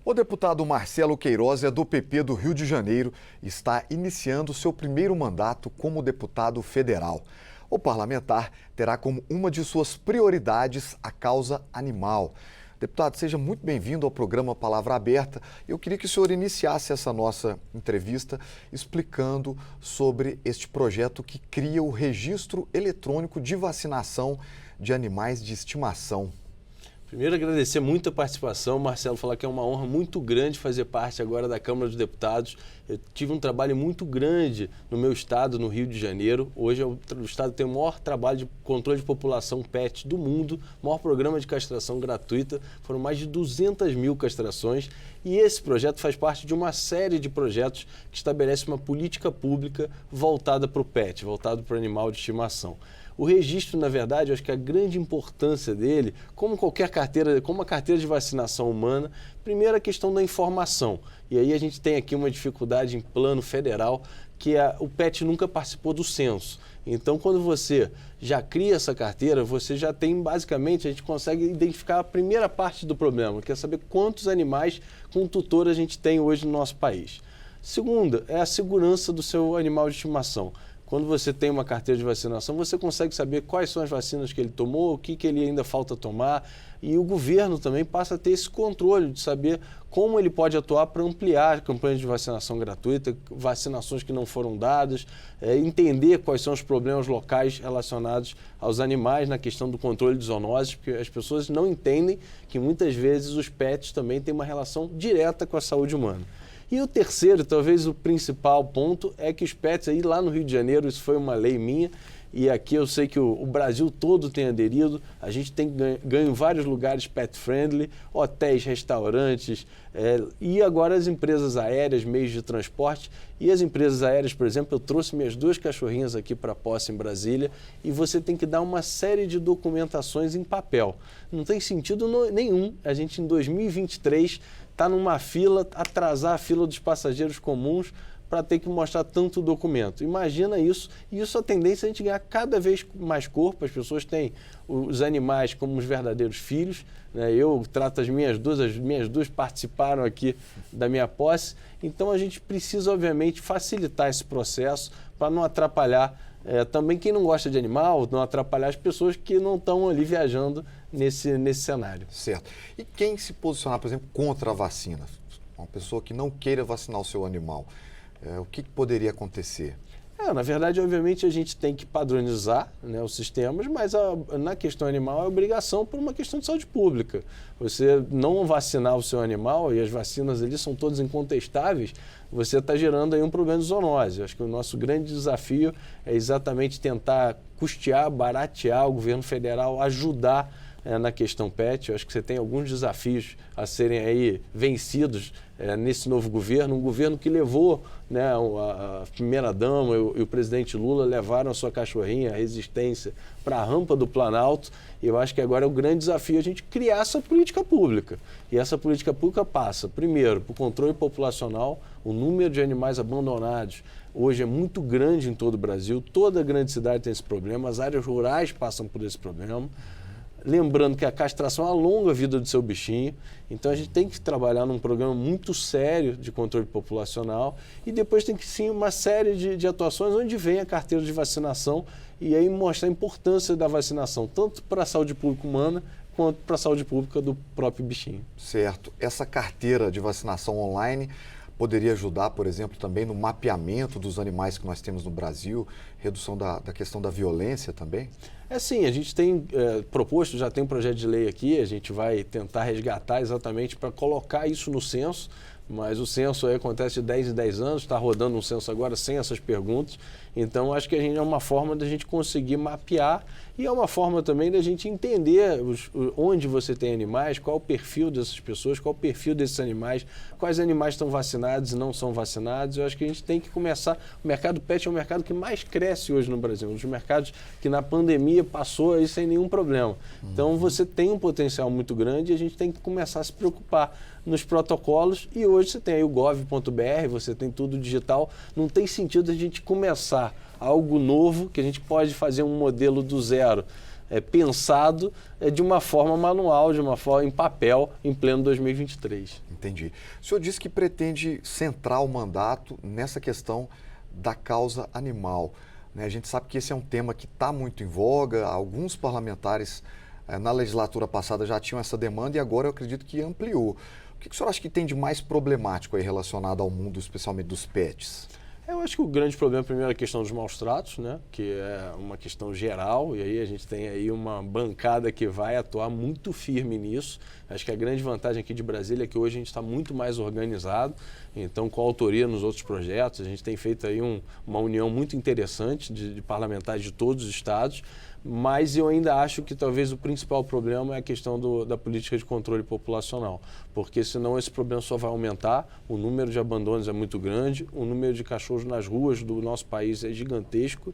O deputado Marcelo Queiroz é do PP do Rio de Janeiro e está iniciando seu primeiro mandato como deputado federal. O parlamentar terá como uma de suas prioridades a causa animal. Deputado, seja muito bem-vindo ao programa Palavra Aberta. Eu queria que o senhor iniciasse essa nossa entrevista explicando sobre este projeto que cria o Registro Eletrônico de Vacinação de Animais de Estimação. Primeiro, agradecer muito a participação, Marcelo, falar que é uma honra muito grande fazer parte agora da Câmara dos Deputados. Eu tive um trabalho muito grande no meu estado, no Rio de Janeiro. Hoje o estado tem o maior trabalho de controle de população PET do mundo, maior programa de castração gratuita, foram mais de 200 mil castrações. E esse projeto faz parte de uma série de projetos que estabelece uma política pública voltada para o PET, voltado para o animal de estimação. O registro, na verdade, eu acho que a grande importância dele, como qualquer carteira, como a carteira de vacinação humana, primeiro a questão da informação. E aí a gente tem aqui uma dificuldade em plano federal, que o PET nunca participou do censo. Então, quando você já cria essa carteira, você já tem, basicamente, a gente consegue identificar a primeira parte do problema, que é saber quantos animais com tutor a gente tem hoje no nosso país. Segunda, é a segurança do seu animal de estimação. Quando você tem uma carteira de vacinação, você consegue saber quais são as vacinas que ele tomou, o que ele ainda falta tomar. E o governo também passa a ter esse controle de saber como ele pode atuar para ampliar campanhas de vacinação gratuita, vacinações que não foram dadas, entender quais são os problemas locais relacionados aos animais na questão do controle de zoonoses, porque as pessoas não entendem que muitas vezes os PETs também têm uma relação direta com a saúde humana. E o terceiro, talvez o principal ponto, é que os PETs aí lá no Rio de Janeiro, isso foi uma lei minha, e aqui eu sei que o Brasil todo tem aderido, a gente tem ganho em vários lugares pet-friendly, hotéis, restaurantes, e agora as empresas aéreas, meios de transporte, e as empresas aéreas, por exemplo, eu trouxe minhas 2 cachorrinhas aqui para a posse em Brasília, e você tem que dar uma série de documentações em papel. Não tem sentido nenhum a gente em 2023 está numa fila, atrasar a fila dos passageiros comuns para ter que mostrar tanto documento. Imagina isso, e isso a tendência é a gente ganhar cada vez mais corpo, as pessoas têm os animais como os verdadeiros filhos, né? Eu trato as minhas duas participaram aqui da minha posse, então a gente precisa, obviamente, facilitar esse processo para não atrapalhar também quem não gosta de animal, não atrapalhar as pessoas que não estão ali viajando nesse cenário. Certo. E quem se posicionar, por exemplo, contra a vacina? Uma pessoa que não queira vacinar o seu animal, o que poderia acontecer? Na verdade, obviamente, a gente tem que padronizar, né, os sistemas, mas na questão animal é obrigação por uma questão de saúde pública. Você não vacinar o seu animal, e as vacinas ali são todas incontestáveis, você está gerando aí um problema de zoonose. Acho que o nosso grande desafio é exatamente tentar custear, baratear o governo federal, ajudar na questão PET. Eu acho que você tem alguns desafios a serem aí vencidos nesse novo governo, um governo que levou, né, a primeira-dama e o presidente Lula levaram a sua cachorrinha, a Resistência, para a rampa do Planalto. E eu acho que agora é o grande desafio a gente criar essa política pública. E essa política pública passa, primeiro, por controle populacional. O número de animais abandonados hoje é muito grande em todo o Brasil, toda grande cidade tem esse problema, as áreas rurais passam por esse problema. Lembrando que a castração alonga a vida do seu bichinho, então a gente tem que trabalhar num programa muito sério de controle populacional e depois tem que sim uma série de atuações onde vem a carteira de vacinação e aí mostrar a importância da vacinação, tanto para a saúde pública humana quanto para a saúde pública do próprio bichinho. Certo. Essa carteira de vacinação online poderia ajudar, por exemplo, também no mapeamento dos animais que nós temos no Brasil, redução da questão da violência também? Sim, a gente tem proposto, já tem um projeto de lei aqui, a gente vai tentar resgatar exatamente para colocar isso no censo, mas o censo aí acontece de 10 em 10 anos, está rodando um censo agora sem essas perguntas, então acho que é uma forma da gente conseguir mapear e é uma forma também da gente entender onde você tem animais, qual o perfil dessas pessoas, qual o perfil desses animais, quais animais estão vacinados e não são vacinados. Eu acho que a gente tem que começar, o mercado PET é o mercado que mais cresce hoje no Brasil, um dos mercados que na pandemia passou aí sem nenhum problema. Então você tem um potencial muito grande e a gente tem que começar a se preocupar nos protocolos e hoje você tem aí o gov.br, você tem tudo digital, não tem sentido a gente começar algo novo que a gente pode fazer um modelo do zero pensado de uma forma manual, de uma forma em papel, em pleno 2023. Entendi. O senhor disse que pretende centrar o mandato nessa questão da causa animal, né? A gente sabe que esse é um tema que está muito em voga, alguns parlamentares na legislatura passada já tinham essa demanda e agora eu acredito que ampliou. O que o senhor acha que tem de mais problemático aí relacionado ao mundo, especialmente dos pets? Eu acho que o grande problema, primeiro, é a questão dos maus tratos, né? Que é uma questão geral, e aí a gente tem aí uma bancada que vai atuar muito firme nisso. Acho que a grande vantagem aqui de Brasília é que hoje a gente está muito mais organizado, então com autoria nos outros projetos, a gente tem feito aí uma união muito interessante de parlamentares de todos os estados, mas eu ainda acho que talvez o principal problema é a questão da política de controle populacional, porque senão esse problema só vai aumentar, o número de abandonos é muito grande, o número de cachorros nas ruas do nosso país é gigantesco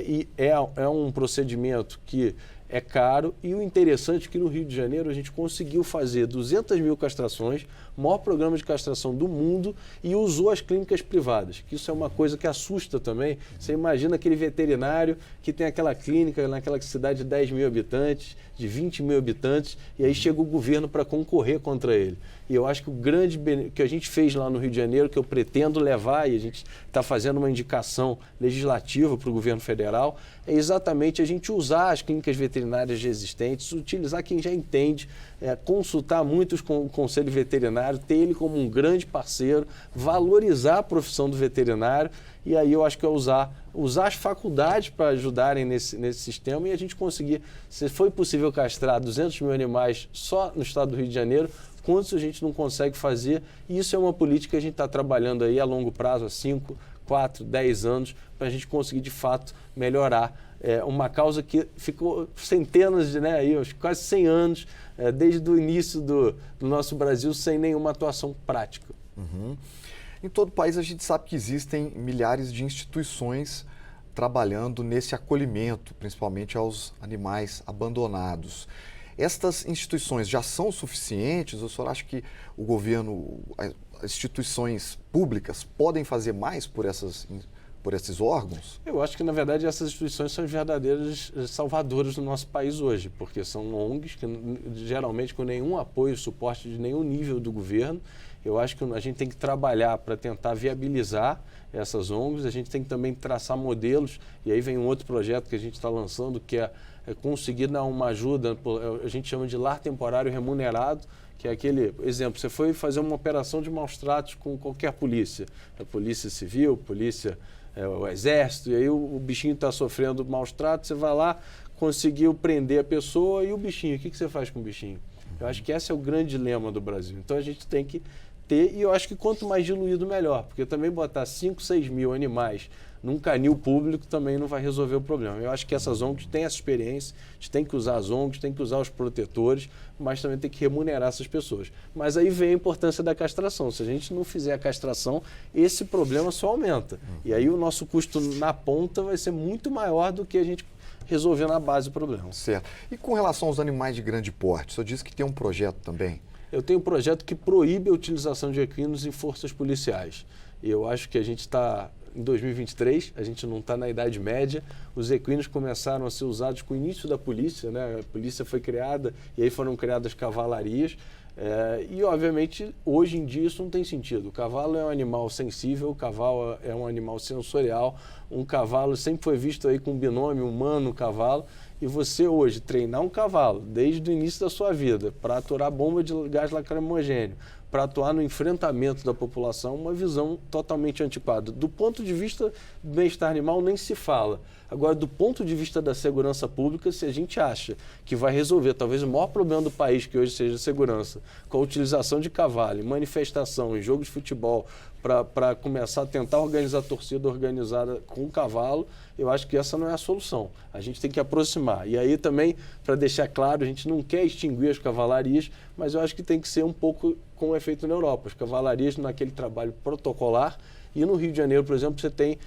e é um procedimento que é caro e o interessante é que no Rio de Janeiro a gente conseguiu fazer 200 mil castrações, o maior programa de castração do mundo e usou as clínicas privadas, que isso é uma coisa que assusta também. Você imagina aquele veterinário que tem aquela clínica naquela cidade de 10 mil habitantes, de 20 mil habitantes, e aí chega o governo para concorrer contra ele. E eu acho que o grande que a gente fez lá no Rio de Janeiro, que eu pretendo levar, e a gente está fazendo uma indicação legislativa para o governo federal, é exatamente a gente usar as clínicas veterinárias já existentes, utilizar quem já entende, consultar muito o conselho veterinário, ter ele como um grande parceiro, valorizar a profissão do veterinário, e aí eu acho que é usar as faculdades para ajudarem nesse sistema e a gente conseguir, se foi possível castrar 200 mil animais só no estado do Rio de Janeiro, quantos a gente não consegue fazer, e isso é uma política que a gente está trabalhando aí a longo prazo, há 5, 4, 10 anos, para a gente conseguir de fato melhorar uma causa que ficou centenas de, aí, quase 100 anos, desde o início do nosso Brasil, sem nenhuma atuação prática. Uhum. Em todo o país a gente sabe que existem milhares de instituições trabalhando nesse acolhimento, principalmente aos animais abandonados. Estas instituições já são suficientes? Ou o senhor acha que o governo, as instituições públicas podem fazer mais por esses órgãos? Eu acho que, na verdade, essas instituições são os verdadeiros salvadores do nosso país hoje, porque são ONGs que, geralmente, com nenhum apoio, suporte de nenhum nível do governo. Eu acho que a gente tem que trabalhar para tentar viabilizar essas ONGs, a gente tem que também traçar modelos, e aí vem um outro projeto que a gente está lançando, que é conseguir dar uma ajuda, a gente chama de lar temporário remunerado, que é aquele exemplo, você foi fazer uma operação de maus tratos com qualquer polícia, a polícia civil, polícia, o exército, e aí o bichinho está sofrendo maus tratos, você vai lá, conseguiu prender a pessoa e o bichinho, o que você faz com o bichinho? Eu acho que esse é o grande dilema do Brasil, então a gente tem que ter, e eu acho que quanto mais diluído melhor, porque também botar 5, 6 mil animais num canil público também não vai resolver o problema. Eu acho que essas ONGs têm essa experiência, a gente tem que usar as ONGs, tem que usar os protetores, mas também tem que remunerar essas pessoas. Mas aí vem a importância da castração. Se a gente não fizer a castração, esse problema só aumenta. E aí o nosso custo na ponta vai ser muito maior do que a gente resolver na base o problema. Certo. E com relação aos animais de grande porte, o senhor disse que tem um projeto também? Eu tenho um projeto que proíbe a utilização de equinos em forças policiais. E eu acho que a gente está em 2023, a gente não está na Idade Média, os equinos começaram a ser usados com o início da polícia, né? A polícia foi criada e aí foram criadas cavalarias. E, obviamente, hoje em dia isso não tem sentido. O cavalo é um animal sensível, o cavalo é um animal sensorial, um cavalo sempre foi visto aí com um binômio humano-cavalo, e você hoje treinar um cavalo desde o início da sua vida para aturar bomba de gás lacrimogêneo, para atuar no enfrentamento da população, uma visão totalmente antiquada. Do ponto de vista do bem-estar animal, nem se fala. Agora, do ponto de vista da segurança pública, se a gente acha que vai resolver talvez o maior problema do país, que hoje seja a segurança, com a utilização de cavalo, em manifestação, em jogo de futebol, para começar a tentar organizar a torcida organizada com cavalo, eu acho que essa não é a solução. A gente tem que aproximar. E aí também, para deixar claro, a gente não quer extinguir as cavalarias, mas eu acho que tem que ser um pouco como é feito na Europa. As cavalarias naquele trabalho protocolar. E no Rio de Janeiro, por exemplo, você tem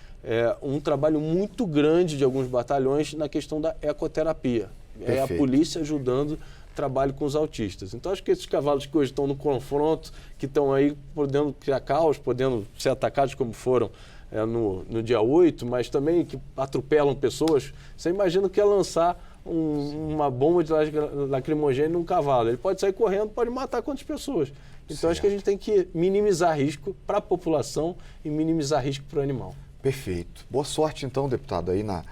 um trabalho muito grande de alguns batalhões na questão da ecoterapia. É a polícia ajudando trabalho com os autistas. Então, acho que esses cavalos que hoje estão no confronto, que estão aí podendo criar caos, podendo ser atacados como foram no dia 8, mas também que atropelam pessoas, você imagina o que é lançar uma bomba de lacrimogêneo num cavalo. Ele pode sair correndo, pode matar quantas pessoas. Então, acho que a gente tem que minimizar risco para a população e minimizar risco para o animal. Perfeito. Boa sorte, então, deputado, aí na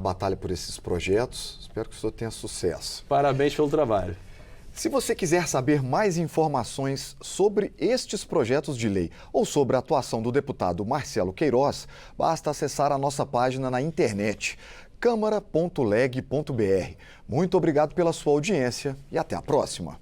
batalha por esses projetos. Espero que o senhor tenha sucesso. Parabéns pelo trabalho. Se você quiser saber mais informações sobre estes projetos de lei ou sobre a atuação do deputado Marcelo Queiroz, basta acessar a nossa página na internet, câmara.leg.br. Muito obrigado pela sua audiência e até a próxima.